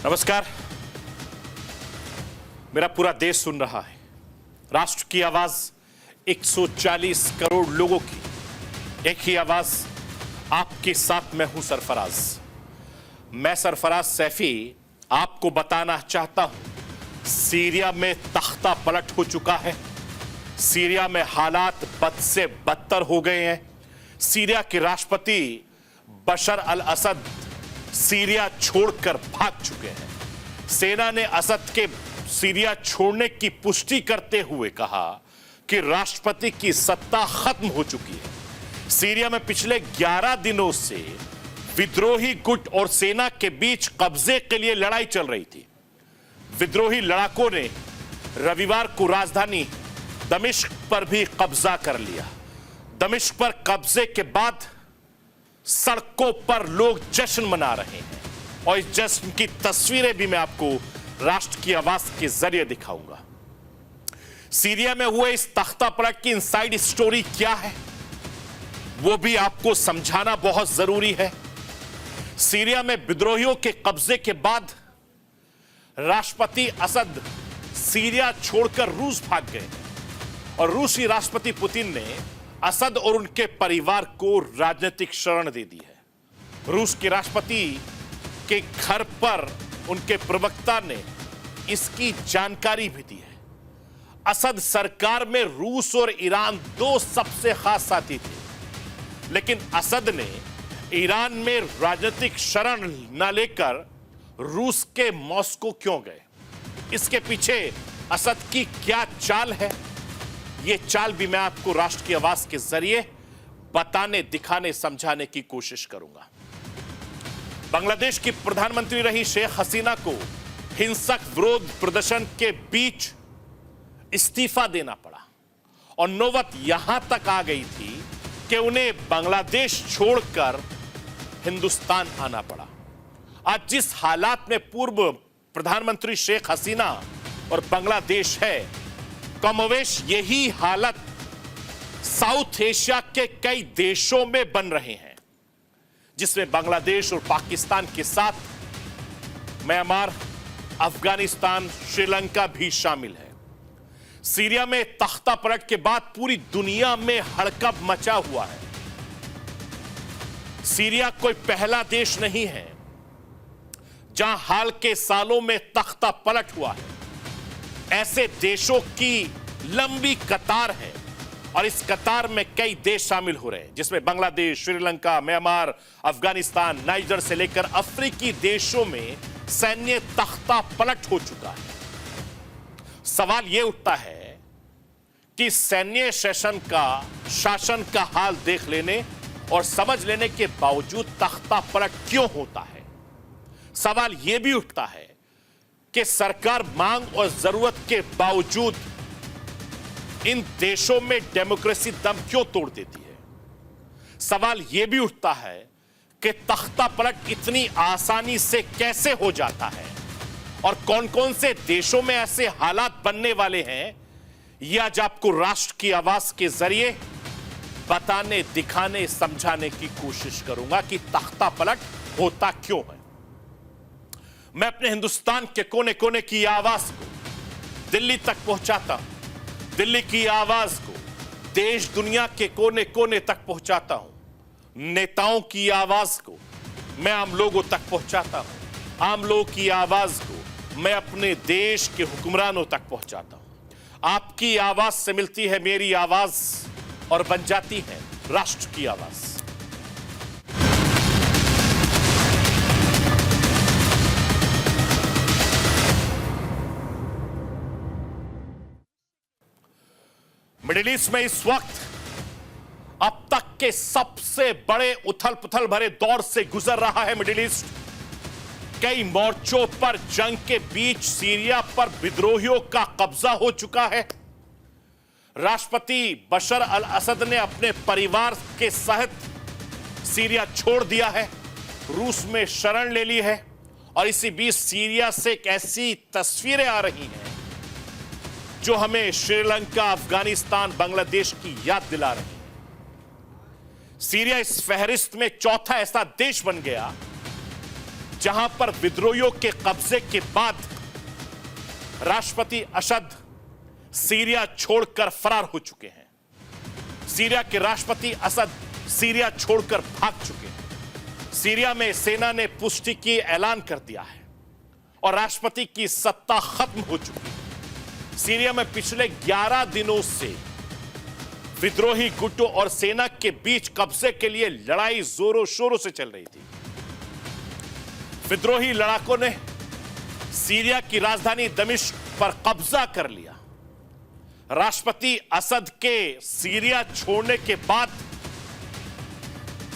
नमस्कार। मेरा पूरा देश सुन रहा है। राष्ट्र की आवाज 140 करोड़ लोगों की एक ही आवाज, आपके साथ मैं हूं सरफराज। मैं सरफराज सैफी आपको बताना चाहता हूं, सीरिया में तख्ता पलट हो चुका है। सीरिया में हालात बद से बदतर हो गए हैं। सीरिया के राष्ट्रपति बशर अल असद सीरिया छोड़कर भाग चुके हैं। सेना ने असद के सीरिया छोड़ने की पुष्टि करते हुए कहा कि राष्ट्रपति की सत्ता खत्म हो चुकी है। सीरिया में पिछले 11 दिनों से विद्रोही गुट और सेना के बीच कब्जे के लिए लड़ाई चल रही थी। विद्रोही लड़ाकों ने रविवार को राजधानी दमिश्क पर भी कब्जा कर लिया। दमिश्क पर कब्जे के बाद सड़कों पर लोग जश्न मना रहे हैं और इस जश्न की तस्वीरें भी मैं आपको राष्ट्र की आवाज के जरिए दिखाऊंगा। सीरिया में हुए इस तख्ता पलट की इनसाइड स्टोरी क्या है, वो भी आपको समझाना बहुत जरूरी है। सीरिया में विद्रोहियों के कब्जे के बाद राष्ट्रपति असद सीरिया छोड़कर रूस भाग गए और रूसी राष्ट्रपति पुतिन ने असद और उनके परिवार को राजनीतिक शरण दे दी है। रूस के राष्ट्रपति के घर पर उनके प्रवक्ता ने इसकी जानकारी भी दी है। असद सरकार में रूस और ईरान दो सबसे खास साथी थे, लेकिन असद ने ईरान में राजनीतिक शरण न लेकर रूस के मॉस्को क्यों गए? इसके पीछे असद की क्या चाल है? ये चाल भी मैं आपको राष्ट्र की आवाज के जरिए बताने, दिखाने, समझाने की कोशिश करूंगा। बांग्लादेश की प्रधानमंत्री रही शेख हसीना को हिंसक विरोध प्रदर्शन के बीच इस्तीफा देना पड़ा और नौबत यहां तक आ गई थी कि उन्हें बांग्लादेश छोड़कर हिंदुस्तान आना पड़ा। आज जिस हालात में पूर्व प्रधानमंत्री शेख हसीना और बांग्लादेश है, कमोवेश यही हालत साउथ एशिया के कई देशों में बन रहे हैं, जिसमें बांग्लादेश और पाकिस्तान के साथ म्यांमार, अफगानिस्तान, श्रीलंका भी शामिल है। सीरिया में तख्ता पलट के बाद पूरी दुनिया में हड़कंप मचा हुआ है। सीरिया कोई पहला देश नहीं है जहां हाल के सालों में तख्ता पलट हुआ है। ऐसे देशों की लंबी कतार है और इस कतार में कई देश शामिल हो रहे हैं, जिसमें बांग्लादेश, श्रीलंका, म्यांमार, अफगानिस्तान, नाइजर से लेकर अफ्रीकी देशों में सैन्य तख्ता पलट हो चुका है। सवाल यह उठता है कि सैन्य शासन का हाल देख लेने और समझ लेने के बावजूद तख्ता पलट क्यों होता है? सवाल यह भी उठता है कि सरकार मांग और जरूरत के बावजूद इन देशों में डेमोक्रेसी दम क्यों तोड़ देती है? सवाल यह भी उठता है कि तख्ता पलट इतनी आसानी से कैसे हो जाता है और कौन कौन से देशों में ऐसे हालात बनने वाले हैं, यह आज आपको राष्ट्र की आवाज के जरिए बताने, दिखाने, समझाने की कोशिश करूंगा कि तख्ता पलट होता क्यों है। मैं अपने हिंदुस्तान के कोने कोने की आवाज को दिल्ली तक पहुंचाता हूं, दिल्ली की आवाज को देश दुनिया के कोने कोने तक पहुंचाता हूं, नेताओं की आवाज को मैं आम लोगों तक पहुंचाता हूं, आम लोगों की आवाज को मैं अपने देश के हुक्मरानों तक पहुंचाता हूं। आपकी आवाज से मिलती है मेरी आवाज और बन जाती है राष्ट्र की आवाज। मिडिल ईस्ट में इस वक्त अब तक के सबसे बड़े उथल पुथल भरे दौर से गुजर रहा है मिडिल ईस्ट। कई मोर्चों पर जंग के बीच सीरिया पर विद्रोहियों का कब्जा हो चुका है। राष्ट्रपति बशर अल असद ने अपने परिवार के सहित सीरिया छोड़ दिया है, रूस में शरण ले ली है और इसी बीच सीरिया से एक ऐसी तस्वीरें आ रही हैं जो हमें श्रीलंका, अफगानिस्तान, बांग्लादेश की याद दिला रही है। सीरिया इस फहरिस्त में चौथा ऐसा देश बन गया जहां पर विद्रोहियों के कब्जे के बाद राष्ट्रपति असद सीरिया छोड़कर फरार हो चुके हैं। सीरिया के राष्ट्रपति असद सीरिया छोड़कर भाग चुके हैं। सीरिया में सेना ने पुष्टि की ऐलान कर दिया है और राष्ट्रपति की सत्ता खत्म हो चुकी है। सीरिया में पिछले 11 दिनों से विद्रोही गुटों और सेना के बीच कब्जे के लिए लड़ाई जोरों शोरों से चल रही थी। विद्रोही लड़ाकों ने सीरिया की राजधानी दमिश्क पर कब्जा कर लिया। राष्ट्रपति असद के सीरिया छोड़ने के बाद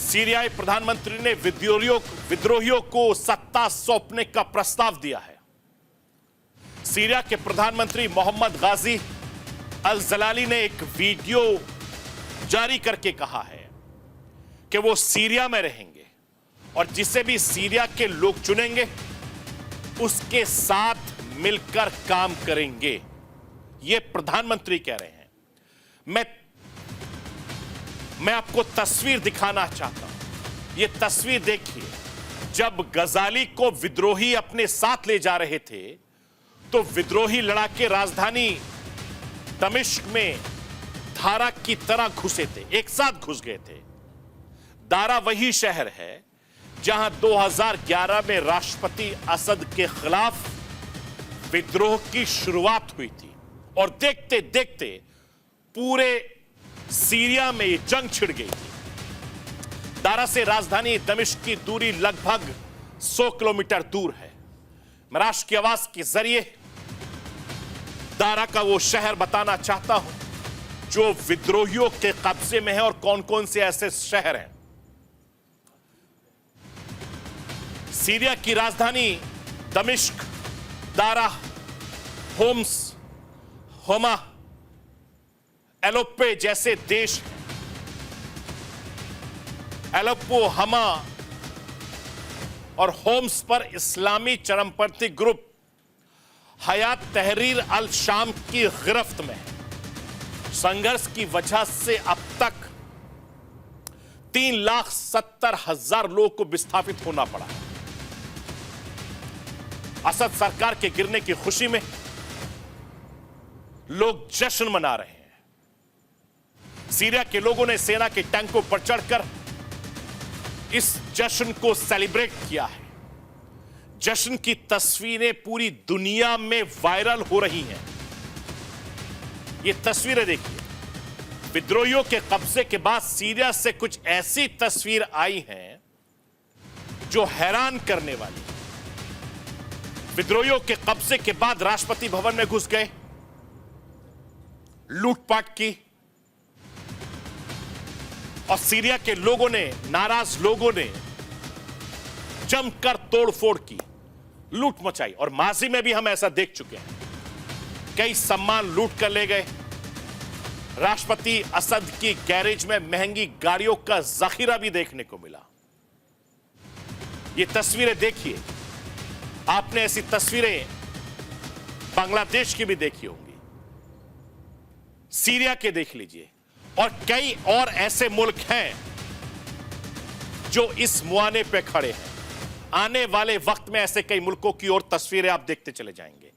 सीरियाई प्रधानमंत्री ने विद्रोहियों को सत्ता सौंपने का प्रस्ताव दिया है। सीरिया के प्रधानमंत्री मोहम्मद गाजी अल जलाली ने एक वीडियो जारी करके कहा है कि वो सीरिया में रहेंगे और जिसे भी सीरिया के लोग चुनेंगे उसके साथ मिलकर काम करेंगे। ये प्रधानमंत्री कह रहे हैं। मैं आपको तस्वीर दिखाना चाहता हूं। ये तस्वीर देखिए। जब गजाली को विद्रोही अपने साथ ले जा रहे थे तो विद्रोही लड़ाके राजधानी दमिश्क में धारा की तरह घुसे थे, एक साथ घुस गए थे। दारा वही शहर है जहां 2011 में राष्ट्रपति असद के खिलाफ विद्रोह की शुरुआत हुई थी और देखते देखते पूरे सीरिया में ये जंग छिड़ गई थी। दारा से राजधानी दमिश्क की दूरी लगभग 100 किलोमीटर दूर है। मैं राष्ट्र की आवाज के जरिए दारा का वो शहर बताना चाहता हूं जो विद्रोहियों के कब्जे में है और कौन कौन से ऐसे शहर हैं। सीरिया की राजधानी दमिश्क, दारा, होम्स, होमा, एलोप्पे जैसे देश हैं। एलोप्पो, हमा और होम्स पर इस्लामी चरमपंथी ग्रुप हयात तहरीर अल शाम की गिरफ्त में है। संघर्ष की वजह से अब तक 3,70,000 लोगों को विस्थापित होना पड़ा है। असद सरकार के गिरने की खुशी में लोग जश्न मना रहे हैं। सीरिया के लोगों ने सेना के टैंकों पर चढ़कर इस जश्न को सेलिब्रेट किया है। जश्न की तस्वीरें पूरी दुनिया में वायरल हो रही हैं। ये तस्वीरें देखिए। विद्रोहियों के कब्जे के बाद सीरिया से कुछ ऐसी तस्वीर आई हैं जो हैरान करने वाली है। विद्रोहियों के कब्जे के बाद राष्ट्रपति भवन में घुस गए, लूटपाट की और सीरिया के लोगों ने, नाराज लोगों ने जमकर तोड़फोड़ की, लूट मचाई। और माजी में भी हम ऐसा देख चुके हैं। कई सम्मान लूट कर ले गए। राष्ट्रपति असद की गैरेज में महंगी गाड़ियों का जखीरा भी देखने को मिला। ये तस्वीरें देखिए। आपने ऐसी तस्वीरें बांग्लादेश की भी देखी होंगी, सीरिया के देख लीजिए, और कई और ऐसे मुल्क हैं जो इस मुआने पे खड़े हैं। आने वाले वक्त में ऐसे कई मुल्कों की और तस्वीरें आप देखते चले जाएंगे।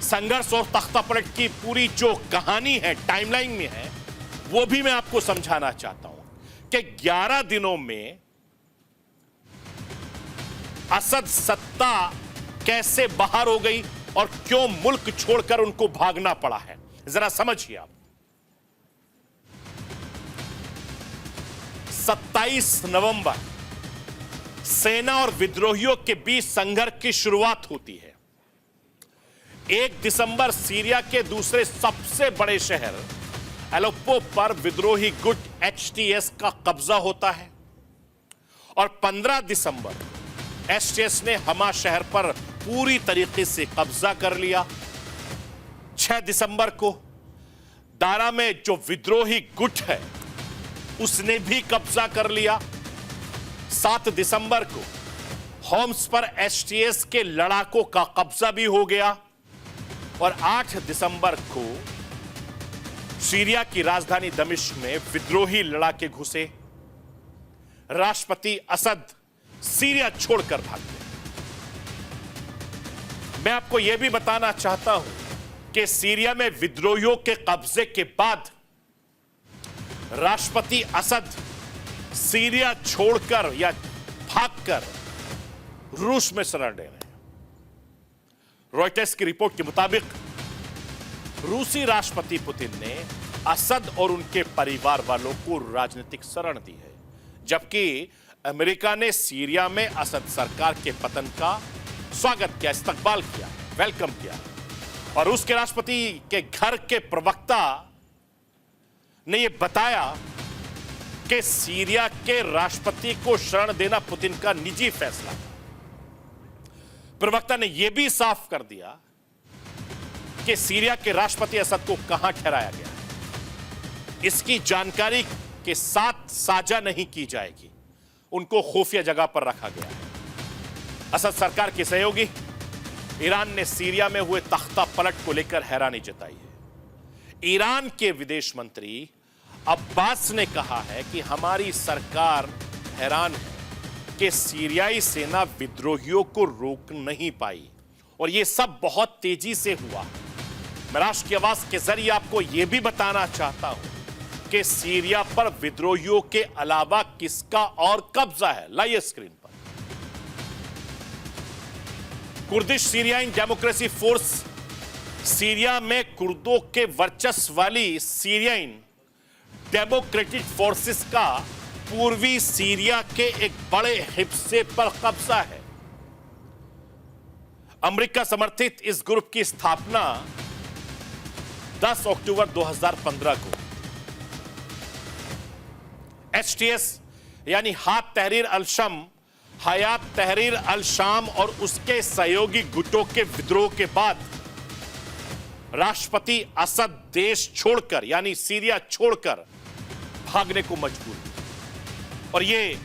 संघर्ष और तख्तापलट की पूरी जो कहानी है, टाइमलाइन में है, वो भी मैं आपको समझाना चाहता हूं कि 11 दिनों में असद सत्ता कैसे बाहर हो गई और क्यों मुल्क छोड़कर उनको भागना पड़ा है। जरा समझिए आप। 27 नवंबर सेना और विद्रोहियों के बीच संघर्ष की शुरुआत होती है। 1 दिसंबर सीरिया के दूसरे सबसे बड़े शहर एलोप्पो पर विद्रोही गुट एचटीएस का कब्जा होता है और 15 दिसंबर एचटीएस ने हमा शहर पर पूरी तरीके से कब्जा कर लिया। 6 दिसंबर को दारा में जो विद्रोही गुट है उसने भी कब्जा कर लिया। 7 दिसंबर को होम्स पर एचटीएस के लड़ाकों का कब्जा भी हो गया और 8 दिसंबर को सीरिया की राजधानी दमिश्क में विद्रोही लड़ाके घुसे। राष्ट्रपति असद सीरिया छोड़कर भाग गए। मैं आपको यह भी बताना चाहता हूं कि सीरिया में विद्रोहियों के कब्जे के बाद राष्ट्रपति असद सीरिया छोड़कर या भागकर रूस में शरण ले रहे हैं। रॉयटर्स की रिपोर्ट के मुताबिक रूसी राष्ट्रपति पुतिन ने असद और उनके परिवार वालों को राजनीतिक शरण दी है, जबकि अमेरिका ने सीरिया में असद सरकार के पतन का स्वागत किया, इस्तकबाल किया, वेलकम किया। और रूस के राष्ट्रपति के घर के प्रवक्ता ने यह बताया कि सीरिया के राष्ट्रपति को शरण देना पुतिन का निजी फैसला था। प्रवक्ता ने यह भी साफ कर दिया कि सीरिया के राष्ट्रपति असद को कहां ठहराया गया है, इसकी जानकारी के साथ साझा नहीं की जाएगी। उनको खुफिया जगह पर रखा गया है। असद सरकार के सहयोगी ईरान ने सीरिया में हुए तख्ता पलट को लेकर हैरानी जताई है। ईरान के विदेश मंत्री अब्बास ने कहा है कि हमारी सरकार हैरान है कि सीरियाई सेना विद्रोहियों को रोक नहीं पाई और यह सब बहुत तेजी से हुआ। मैं राष्ट्र की आवाज के जरिए आपको यह भी बताना चाहता हूं कि सीरिया पर विद्रोहियों के अलावा किसका और कब्जा है। लाइए स्क्रीन पर। कुर्दिश सीरियाई डेमोक्रेसी फोर्स सीरिया में कुर्दों के वर्चस्व वाली सीरियाई डेमोक्रेटिक फोर्सेस का पूर्वी सीरिया के एक बड़े हिस्से पर कब्जा है। अमेरिका समर्थित इस ग्रुप की स्थापना 10 अक्टूबर 2015 को HTS यानी हाथ तहरीर अल शम, हयात तहरीर अल शाम और उसके सहयोगी गुटों के विद्रोह के बाद राष्ट्रपति असद देश छोड़कर यानी सीरिया छोड़कर भागने को मजबूर हुए और यह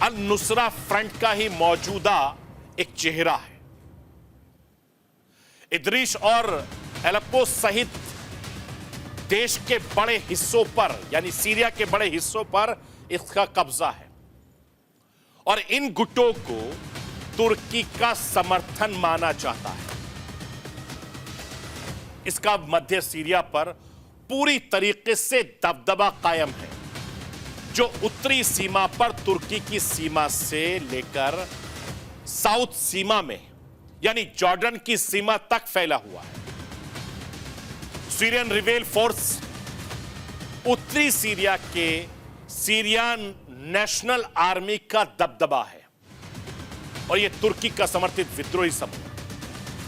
अल नुसरा फ्रंट का ही मौजूदा एक चेहरा है। इदरीश और एलेप्पो सहित देश के बड़े हिस्सों पर यानी सीरिया के बड़े हिस्सों पर इसका कब्जा है और इन गुटों को तुर्की का समर्थन माना जाता है। इसका मध्य सीरिया पर पूरी तरीके से दबदबा कायम है, जो उत्तरी सीमा पर तुर्की की सीमा से लेकर साउथ सीमा में यानी जॉर्डन की सीमा तक फैला हुआ है। सीरियन रिबेल फोर्स उत्तरी सीरिया के सीरियन नेशनल आर्मी का दबदबा है और यह तुर्की का समर्थित विद्रोही समूह।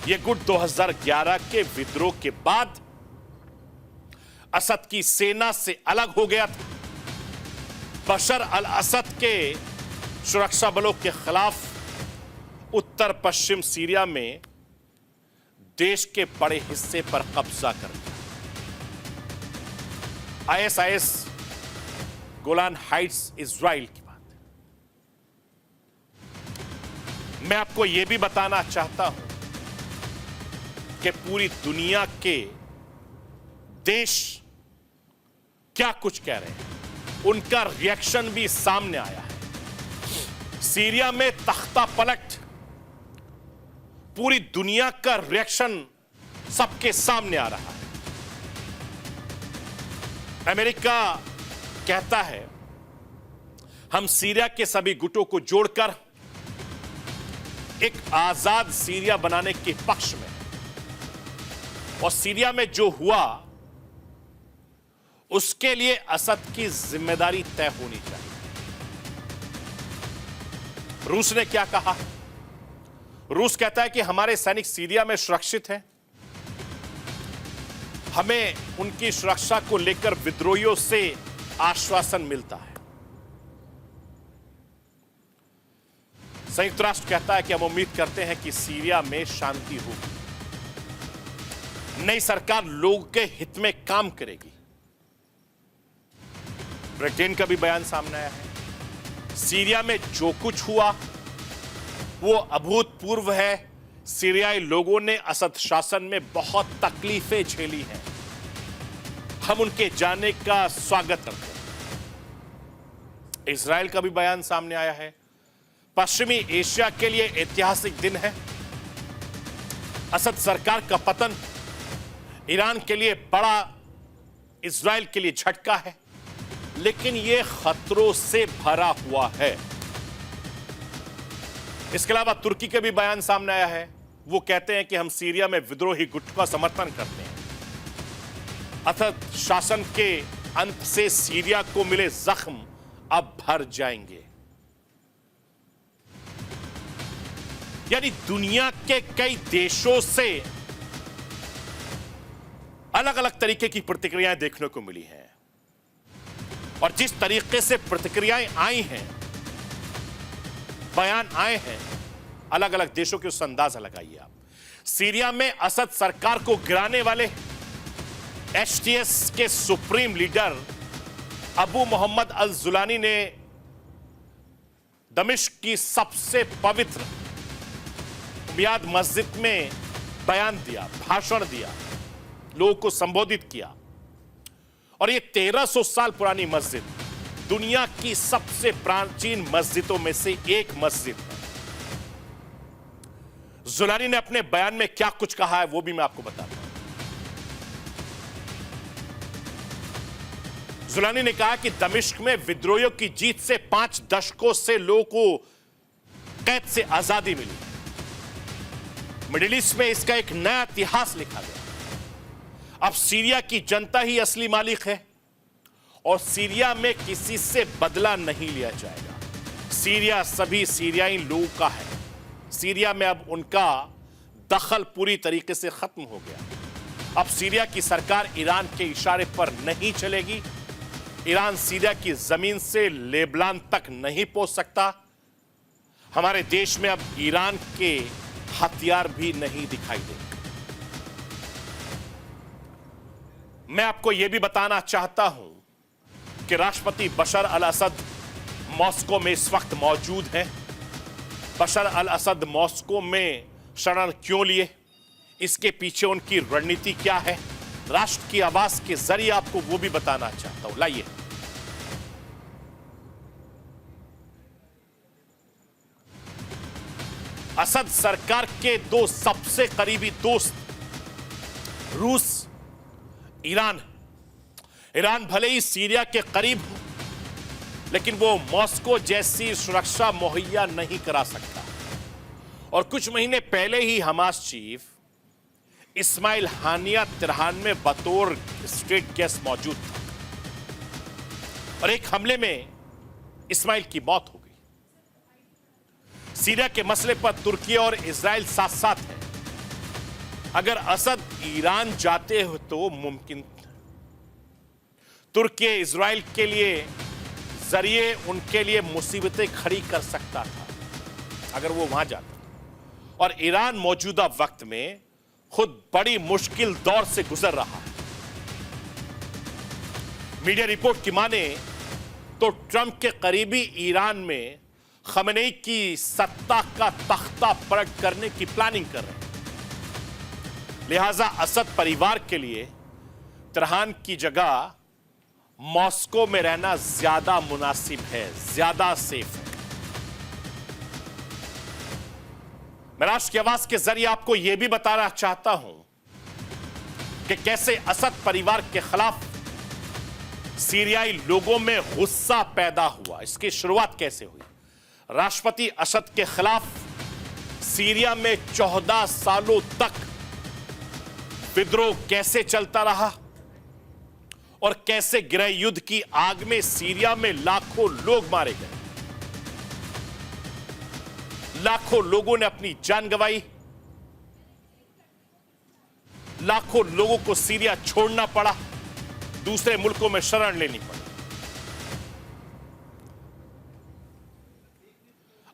यह गुट 2011 के विद्रोह के बाद असद की सेना से अलग हो गया था। बशर अल असद के सुरक्षा बलों के खिलाफ उत्तर पश्चिम सीरिया में देश के बड़े हिस्से पर कब्जा कर लिया। ISIS गोलान हाइट्स इजराइल की बात है। मैं आपको यह भी बताना चाहता हूं कि पूरी दुनिया के देश क्या कुछ कह रहे हैं, उनका रिएक्शन भी सामने आया है। सीरिया में तख्ता पलट, पूरी दुनिया का रिएक्शन सबके सामने आ रहा है। अमेरिका कहता है हम सीरिया के सभी गुटों को जोड़कर एक आजाद सीरिया बनाने के पक्ष में हैं और सीरिया में जो हुआ उसके लिए असद की जिम्मेदारी तय होनी चाहिए। रूस ने क्या कहा? रूस कहता है कि हमारे सैनिक सीरिया में सुरक्षित हैं, हमें उनकी सुरक्षा को लेकर विद्रोहियों से आश्वासन मिलता है। संयुक्त राष्ट्र कहता है कि हम उम्मीद करते हैं कि सीरिया में शांति होगी, नई सरकार लोगों के हित में काम करेगी। ब्रिटेन का भी बयान सामने आया है। सीरिया में जो कुछ हुआ वो अभूतपूर्व है। सीरियाई लोगों ने असद शासन में बहुत तकलीफें झेली हैं, हम उनके जाने का स्वागत करते हैं। इजराइल का भी बयान सामने आया है। पश्चिमी एशिया के लिए ऐतिहासिक दिन है। असद सरकार का पतन ईरान के लिए बड़ा, इजराइल के लिए झटका है, लेकिन यह खतरों से भरा हुआ है। इसके अलावा तुर्की के भी बयान सामने आया है। वो कहते हैं कि हम सीरिया में विद्रोही गुट का समर्थन करते हैं। असद शासन के अंत से सीरिया को मिले जख्म अब भर जाएंगे। यानी दुनिया के कई देशों से अलग अलग तरीके की प्रतिक्रियाएं देखने को मिली हैं, और जिस तरीके से प्रतिक्रियाएं आई हैं, बयान आए हैं अलग अलग देशों के, उससे अंदाजा लगाइए आप। सीरिया में असद सरकार को गिराने वाले HTS के सुप्रीम लीडर अबू मोहम्मद अल जुलानी ने दमिश्क की सबसे पवित्र उमियाद मस्जिद में बयान दिया, भाषण दिया, लोगों को संबोधित किया। और ये 1300 साल पुरानी मस्जिद दुनिया की सबसे प्राचीन मस्जिदों में से एक मस्जिद है। जुलानी ने अपने बयान में क्या कुछ कहा है वो भी मैं आपको बताता हूं। जुलानी ने कहा कि दमिश्क में विद्रोहियों की जीत से 5 दशकों से लोगों को कैद से आजादी मिली। मिडिल ईस्ट में इसका एक नया इतिहास लिखा गया। अब सीरिया की जनता ही असली मालिक है और सीरिया में किसी से बदला नहीं लिया जाएगा। सीरिया सभी सीरियाई लोगों का है। सीरिया में अब उनका दखल पूरी तरीके से खत्म हो गया। अब सीरिया की सरकार ईरान के इशारे पर नहीं चलेगी। ईरान सीरिया की जमीन से लेबनान तक नहीं पहुंच सकता। हमारे देश में अब ईरान के हथियार भी नहीं दिखाई देंगे। मैं आपको यह भी बताना चाहता हूं कि राष्ट्रपति बशर अल असद मॉस्को में इस वक्त मौजूद हैं। बशर अल असद मॉस्को में शरण क्यों लिए, इसके पीछे उनकी रणनीति क्या है, राष्ट्र की आवाज के जरिए आपको वो भी बताना चाहता हूं। लाइए, असद सरकार के 2 सबसे करीबी दोस्त रूस, ईरान। ईरान भले ही सीरिया के करीब हो, लेकिन वो मॉस्को जैसी सुरक्षा मुहैया नहीं करा सकता। और कुछ महीने पहले ही हमास चीफ इस्माइल हानिया तिरहान में बतौर स्टेट गेस्ट मौजूद था, और एक हमले में इस्माइल की मौत हो गई। सीरिया के मसले पर तुर्की और इजराइल साथ साथ है। अगर असद ईरान जाते हो तो मुमकिन तुर्की इजराइल के लिए जरिए उनके लिए मुसीबतें खड़ी कर सकता था अगर वो वहां जाता। और ईरान मौजूदा वक्त में खुद बड़ी मुश्किल दौर से गुजर रहा है। मीडिया रिपोर्ट की माने तो ट्रंप के करीबी ईरान में खमेनी की सत्ता का तख्ता पलट करने की प्लानिंग कर रहे हैं। लिहाजा असद परिवार के लिए तिरहान की जगह मॉस्को में रहना ज्यादा मुनासिब है, ज्यादा सेफ है। मैं राष्ट्र की आवाज के जरिए आपको यह भी बताना चाहता हूं कि कैसे असद परिवार के खिलाफ सीरियाई लोगों में गुस्सा पैदा हुआ। इसकी शुरुआत कैसे हुई? राष्ट्रपति असद के खिलाफ सीरिया में 14 सालों तक विद्रोह कैसे चलता रहा और कैसे गृह युद्ध की आग में सीरिया में लाखों लोग मारे गए, लाखों लोगों ने अपनी जान गंवाई, लाखों लोगों को सीरिया छोड़ना पड़ा, दूसरे मुल्कों में शरण लेनी पड़ी।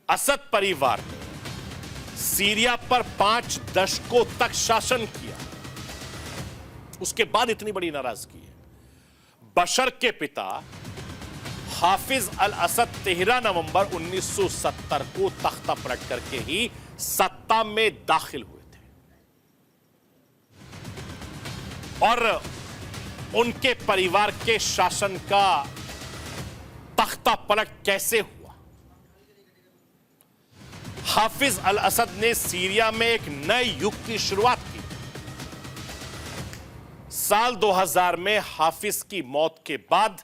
असद परिवार ने सीरिया पर 5 दशकों तक शासन किया, उसके बाद इतनी बड़ी नाराजगी है। बशर के पिता हाफिज अल असद 13 नवंबर 1970 को तख्ता पलट करके ही सत्ता में दाखिल हुए थे, और उनके परिवार के शासन का तख्ता पलट कैसे हुआ? हाफिज अल असद ने सीरिया में एक नए युग की शुरुआत की। साल 2000 में हाफिज की मौत के बाद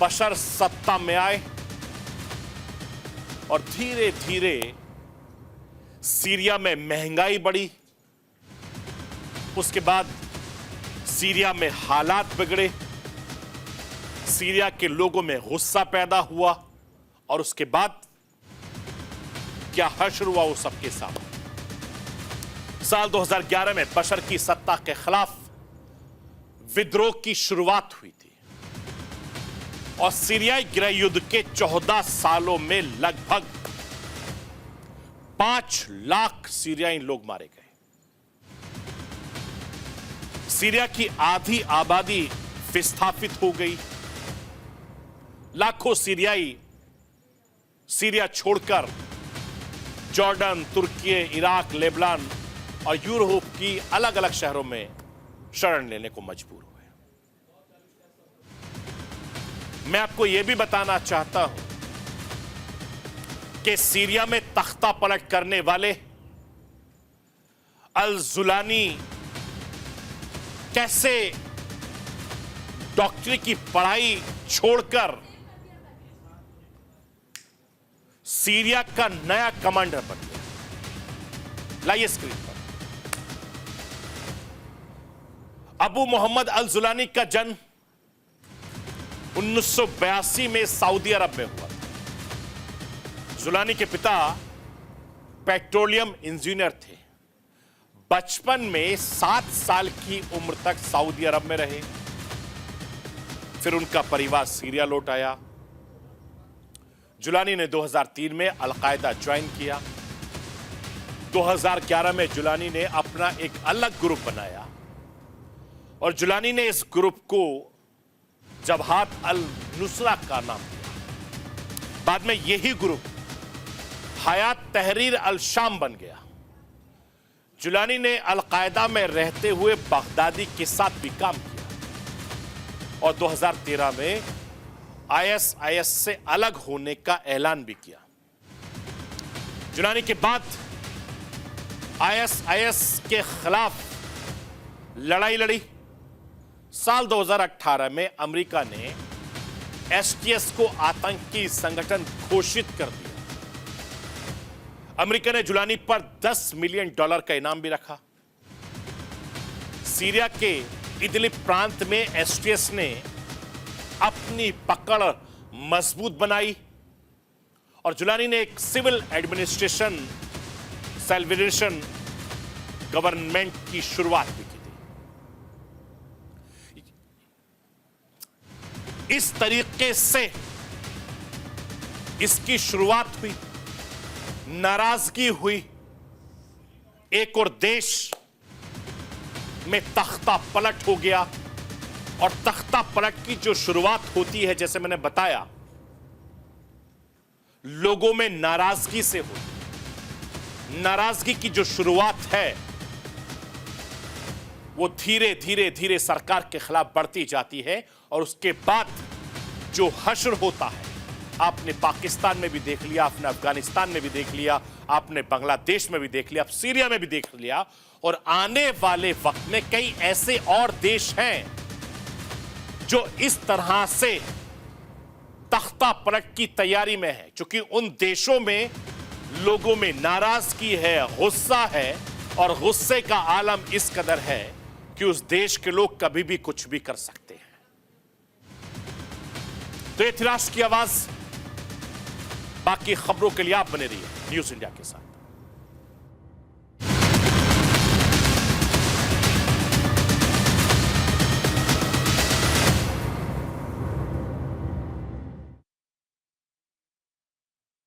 बशर सत्ता में आए और धीरे धीरे सीरिया में महंगाई बढ़ी। उसके बाद सीरिया में हालात बिगड़े, सीरिया के लोगों में गुस्सा पैदा हुआ और उसके बाद क्या हश्र हुआ वो सबके सामने। साल 2011 में बशर की सत्ता के खिलाफ विद्रोह की शुरुआत हुई थी और सीरियाई गृह युद्ध के 14 सालों में लगभग 5 लाख सीरियाई लोग मारे गए। सीरिया की आधी आबादी विस्थापित हो गई। लाखों सीरियाई सीरिया छोड़कर जॉर्डन, तुर्की, इराक, लेबनान और यूरोप की अलग अलग शहरों में शरण लेने को मजबूर हुए। मैं आपको यह भी बताना चाहता हूं कि सीरिया में तख्ता पलट करने वाले अल जुलानी कैसे डॉक्टरी की पढ़ाई छोड़कर सीरिया का नया कमांडर बन गया। लाइए स्क्रीन पर। अबू मोहम्मद अल जुलानी का जन्म 1982 में सऊदी अरब में हुआ था। जुलानी के पिता पेट्रोलियम इंजीनियर थे। बचपन में 7 साल की उम्र तक सऊदी अरब में रहे। फिर उनका परिवार सीरिया लौट आया। जुलानी ने 2003 में अल-कायदा ज्वाइन किया। 2011 में जुलानी ने अपना एक अलग ग्रुप बनाया और जुलानी ने इस ग्रुप को जबहात अल-नुसरा का नाम दिया। बाद में यही ग्रुप हयात तहरीर अल-शाम बन गया। जुलानी ने अल-कायदा में रहते हुए बगदादी के साथ भी काम किया और 2013 में आईएसआईएस से अलग होने का ऐलान भी किया। जुलानी के बाद आईएसआईएस के खिलाफ लड़ाई लड़ी। साल 2018 में अमेरिका ने एसटीएस को आतंकी संगठन घोषित कर दिया। अमेरिका ने जुलानी पर $10 मिलियन का इनाम भी रखा। सीरिया के इदलिब प्रांत में एसटीएस ने अपनी पकड़ मजबूत बनाई और जुलानी ने एक सिविल एडमिनिस्ट्रेशन सेल्वेशन गवर्नमेंट की शुरुआत भी की थी। इस तरीके से इसकी शुरुआत हुई, नाराजगी हुई। एक और देश में तख्ता पलट हो गया और तख्ता पलट की जो शुरुआत होती है, जैसे मैंने बताया, लोगों में नाराजगी से होती। नाराजगी की जो शुरुआत है वो धीरे धीरे धीरे सरकार के खिलाफ बढ़ती जाती है और उसके बाद जो हश्र होता है, आपने पाकिस्तान में भी देख लिया, आपने अफगानिस्तान में भी देख लिया, आपने बांग्लादेश में भी देख लिया, अब सीरिया में भी देख लिया और आने वाले वक्त में कई ऐसे और देश हैं जो इस तरह से तख्ता पलट की तैयारी में है, क्योंकि उन देशों में लोगों में नाराजगी है, गुस्सा है और गुस्से का आलम इस कदर है कि उस देश के लोग कभी भी कुछ भी कर सकते हैं। तो ये थी राष्ट्र की आवाज। बाकी खबरों के लिए आप बने रहिए न्यूज़ इंडिया के साथ।